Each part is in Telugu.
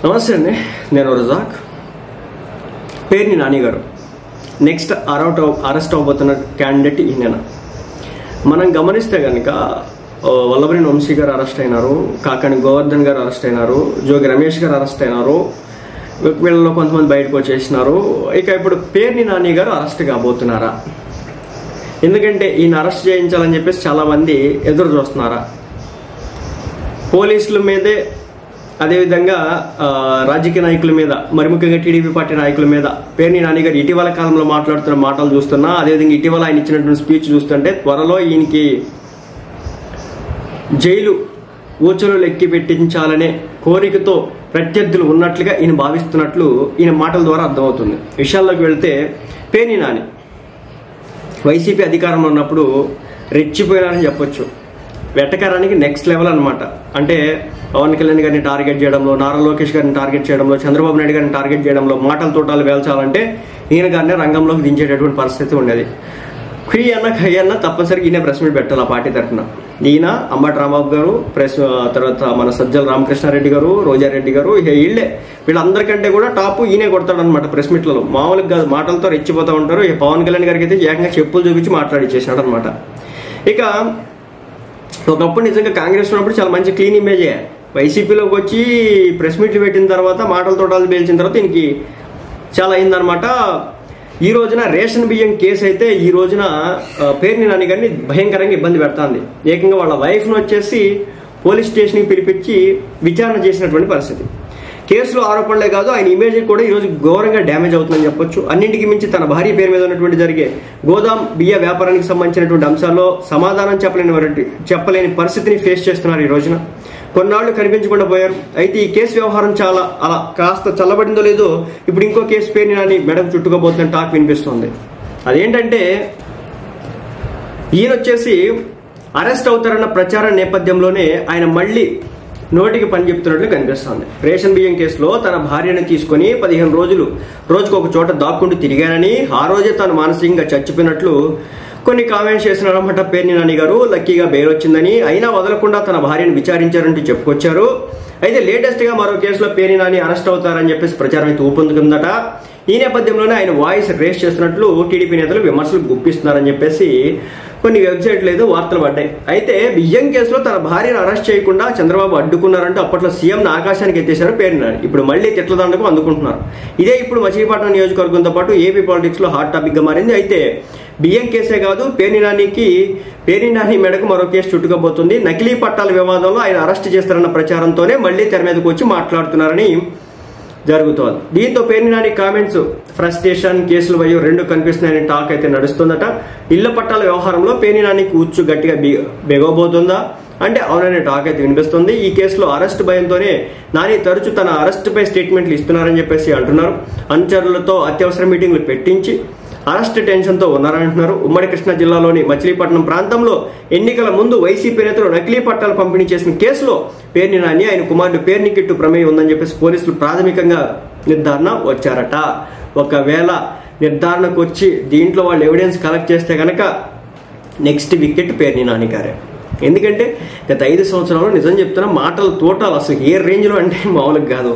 నమస్తే అండి, నేను రజాక్. పేర్ని నాని గారు నెక్స్ట్ అరెస్ట్ అవబోతున్న క్యాండిడేట్ ఈయన. మనం గమనిస్తే కనుక వల్లభనేని వంశీ గారు అరెస్ట్ అయినారు, కాకాని గోవర్ధన్ గారు అరెస్ట్ అయినారు, జోగి రమేష్ గారు అరెస్ట్ అయినారు, వీళ్ళలో కొంతమంది బయటకు వచ్చేసినారు. ఇక ఇప్పుడు పేర్ని నాని గారు అరెస్ట్ కాబోతున్నారా? ఎందుకంటే ఈయన అరెస్ట్ చేయించాలని చెప్పేసి చాలామంది ఎదురు చూస్తున్నారా? పోలీసుల మీదే, అదేవిధంగా రాజకీయ నాయకుల మీద, మరి ముఖ్యంగా టీడీపీ పార్టీ నాయకుల మీద పేర్ని నాని గారు ఇటీవల కాలంలో మాట్లాడుతున్న మాటలు చూస్తున్నా, అదేవిధంగా ఇటీవల ఆయన ఇచ్చినటువంటి స్పీచ్ చూస్తుంటే త్వరలో ఈయనకి జైలు ఊచలు లెక్కి పెట్టించాలనే కోరికతో ప్రత్యర్థులు ఉన్నట్లుగా ఈయన భావిస్తున్నట్లు ఈయన మాటల ద్వారా అర్థమవుతుంది. విషయాల్లోకి వెళ్తే పేర్ని నాని వైసీపీ అధికారంలో ఉన్నప్పుడు రెచ్చిపోయినారని చెప్పొచ్చు. వెటకారానికి నెక్స్ట్ లెవెల్ అనమాట. అంటే పవన్ కళ్యాణ్ గారిని టార్గెట్ చేయడంలో, నారా లోకేష్ గారిని టార్గెట్ చేయడంలో, చంద్రబాబు నాయుడు గారిని టార్గెట్ చేయడంలో, మాటల తోటాలు వేల్చాలంటే ఈయన గారిని రంగంలోకి దించేటటువంటి పరిస్థితి ఉండేది. ఖీ అన్న ఖై అన్న తప్పనిసరిగా ఈయన ప్రెస్ మీట్ పెట్టాలి ఆ పార్టీ తరఫున. ఈయన అంబటి రాంబాబు గారు, తర్వాత మన సజ్జల రామకృష్ణారెడ్డి గారు, రోజారెడ్డి గారు, వీళ్ళందరికంటే కూడా టాప్ ఈయనే కొడతాడనమాట ప్రెస్ మీట్లలో. మామూలుగా కాదు, మాటలతో రెచ్చిపోతూ ఉంటారు. పవన్ కళ్యాణ్ గారికి అయితే ఏకంగా చెప్పులు చూపించి మాట్లాడిచ్చేసినాడు అనమాట. ఇక ఒకప్పుడు నిజంగా కాంగ్రెస్ ఉన్నప్పుడు చాలా మంచి క్లీన్ ఇమేజే. వైసీపీలోకి వచ్చి ప్రెస్ మీట్లు పెట్టిన తర్వాత, మాటల తోటాలు పేల్చిన తర్వాత దీనికి చాలా అయిందనమాట. ఈ రోజున రేషన్ బియ్యం కేసు అయితే ఈ రోజున పేర్ని నాని గారిని భయంకరంగా ఇబ్బంది పెడుతుంది. ఏకంగా వాళ్ళ వైఫ్ను వచ్చేసి పోలీస్ స్టేషన్కి పిలిపించి విచారణ చేసినటువంటి పరిస్థితి. కేసులో ఆరోపణలే కాదు, ఆయన ఇమేజ్ కూడా ఈరోజు ఘోరంగా డ్యామేజ్ అవుతుందని చెప్పొచ్చు. అన్నింటికి మించి తన భార్య పేరు మీద ఉన్నటువంటి జరిగే గోదాం బియ్య వ్యాపారానికి సంబంధించినటువంటి అంశాల్లో సమాధానం చెప్పలేని పరిస్థితిని ఫేస్ చేస్తున్నారు ఈ రోజున. కొన్నాళ్లు కనిపించకుండా పోయారు. అయితే ఈ కేసు వ్యవహారం చాలా అలా కాస్త చల్లబడిందో లేదో ఇప్పుడు ఇంకో కేసు పేర్ని నాని మెడకు చుట్టుకోబోతున్న టాక్ వినిపిస్తుంది. అదేంటంటే ఈయన వచ్చేసి అరెస్ట్ అవుతారన్న ప్రచారం నేపథ్యంలోనే ఆయన మళ్ళీ నోటికి పని చెప్తున్నట్లు కనిపిస్తోంది. రేషన్ బియ్యం కేసులో తన భార్యను తీసుకుని 15 రోజులు రోజుకు ఒక చోట దాక్కుంటూ తిరిగానని, ఆ రోజే తాను మానసికంగా చచ్చిపోయినట్లు కొన్ని కామెంట్స్ చేసినారన్నమాట పేర్ని నాని గారు. లక్కీగా బెయిల్ వచ్చిందని, అయినా వదలకుండా తన భార్యను విచారించారంటూ చెప్పుకొచ్చారు. అయితే లేటెస్ట్ గా మరో కేసులో పేర్ని నాని అరెస్ట్ అవుతారని చెప్పేసి ప్రచారం అయితే ఊపందుకుందట. ఈ నేపథ్యంలోనే ఆయన వాయిస్ రేస్ చేస్తున్నట్లు టీడీపీ నేతలు విమర్శలు గుప్పిస్తున్నారని చెప్పేసి కొన్ని వెబ్సైట్లు ఏదో వార్తలు పడ్డాయి. అయితే బియ్యం కేసులో తన భార్యను అరెస్ట్ చేయకుండా చంద్రబాబు అడ్డుకున్నారంటూ అప్పట్లో సీఎంను ఆకాశానికి ఎత్తేశారు పేర్ని నాని. ఇప్పుడు మళ్ళీ తిట్లదండకు అందుకుంటున్నారు. ఇదే ఇప్పుడు మచిలీపట్నం నియోజకవర్గంతో పాటు ఏపీ పాలిటిక్స్ లో హాట్ టాపిక్ గా మారింది. అయితే బియ్యం కేసే కాదు, పేర్ని నాని మెడకు మరో కేసు చుట్టుకోబోతుంది. నకిలీ పట్టాల వివాదంలో ఆయన అరెస్ట్ చేస్తారన్న ప్రచారంతోనే మళ్లీ తెర మీదకు వచ్చి మాట్లాడుతున్నారని జరుగుతోంది. దీంతో పేర్ని నాని కామెంట్స్ ఫ్రస్ట్రేషన్, కేసులు వయ్యో రెండు కనిపిస్తున్నాయని టాక్ అయితే నడుస్తుందట. ఇళ్ల పట్టాల వ్యవహారంలో పేర్ని నానికి ఉచ్చు గట్టిగా బెగవబోతుందా అంటే అవుననే టాక్ అయితే వినిపిస్తుంది. ఈ కేసులో అరెస్ట్ భయంతోనే నాని తరచూ తన అరెస్టుపై స్టేట్మెంట్లు ఇస్తున్నారని చెప్పేసి అంటున్నారు. అనుచరులతో అత్యవసర మీటింగ్లు పెట్టించి అరెస్ట్ టెన్షన్తో ఉన్నారంటున్నారు. ఉమ్మడి కృష్ణా జిల్లాలోని మచిలీపట్నం ప్రాంతంలో ఎన్నికల ముందు వైసీపీ నేతలు నకిలీ పట్టాలు పంపిణీ చేసిన కేసులో పేర్ని నాని, ఆయన కుమారుడు పేర్ని కిట్టు ప్రమేయం ఉందని చెప్పేసి పోలీసులు ప్రాథమికంగా నిర్ధారణ వచ్చారట. ఒకవేళ నిర్ధారణకు వచ్చి దీంట్లో వాళ్ళు ఎవిడెన్స్ కలెక్ట్ చేస్తే కనుక నెక్స్ట్ వికెట్ పేర్ని నాని గారే. ఎందుకంటే గత 5 సంవత్సరాలు నిజం చెప్తున్నా మాటలు తోటాలు అసలు ఏ రేంజ్లో అంటే మామూలుగా కాదు.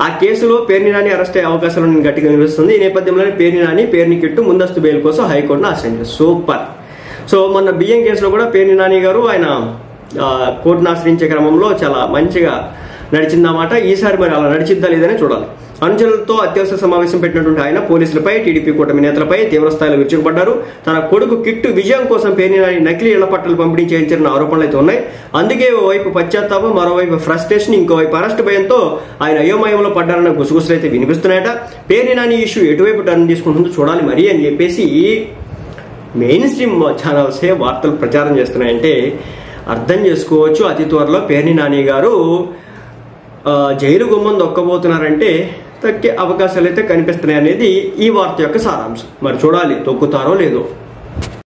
ఆ కేసులో పేర్ని నాని అరెస్ట్ అయ్యే అవకాశాలు గట్టిగా కనిపిస్తుంది. ఈ నేపథ్యంలోనే పేర్ని నాని, పేర్ని కిట్టు ముందస్తు బెయిల్ కోసం హైకోర్టును ఆశ్రయించారు. సూపర్. సో మొన్న బియ్యం కేసులో కూడా పేర్ని నాని గారు ఆయన కోర్టును ఆశ్రయించే క్రమంలో చాలా మంచిగా నడిచిందన్నమాట. ఈసారి మరి అలా నడిచిద్దా లేదని చూడాలి. అనుచరులతో అత్యవసర సమావేశం పెట్టినటువంటి ఆయన పోలీసులపై, టీడీపీ కూటమి నేతలపై తీవ్రస్థాయిలో విరుచుకుపడ్డారు. తన కొడుకు కిట్టు విజయం కోసం పేర్ని నాని నకిలీ ఇళ్ల పట్టాలు పంపిణీ చేయించారన్న ఆరోపణలు అయితే ఉన్నాయి. అందుకే ఓవైపు పశ్చాత్తాపం, మరోవైపు ఫ్రస్ట్రేషన్, ఇంకోవైపు అరెస్ట్ భయంతో ఆయన అయోమయంలో పడ్డారన్న గుసగుసలు అయితే వినిపిస్తున్నాయట. పేర్ని నాని ఇష్యూ ఎటువైపు టర్న్ తీసుకుంటుందో చూడాలి మరి అని చెప్పేసి మెయిన్ స్ట్రీమ్ ఛానల్సే వార్తలు ప్రచారం చేస్తున్నాయంటే అర్థం చేసుకోవచ్చు. అతి త్వరలో పేర్ని నాని గారు జైలు గుమ్మం దొక్కబోతున్నారంటే తక్కే అవకాశాలు అయితే కనిపిస్తున్నాయి అనేది ఈ వార్త యొక్క సారాంశం. మరి చూడాలి తొక్కుతారో లేదో.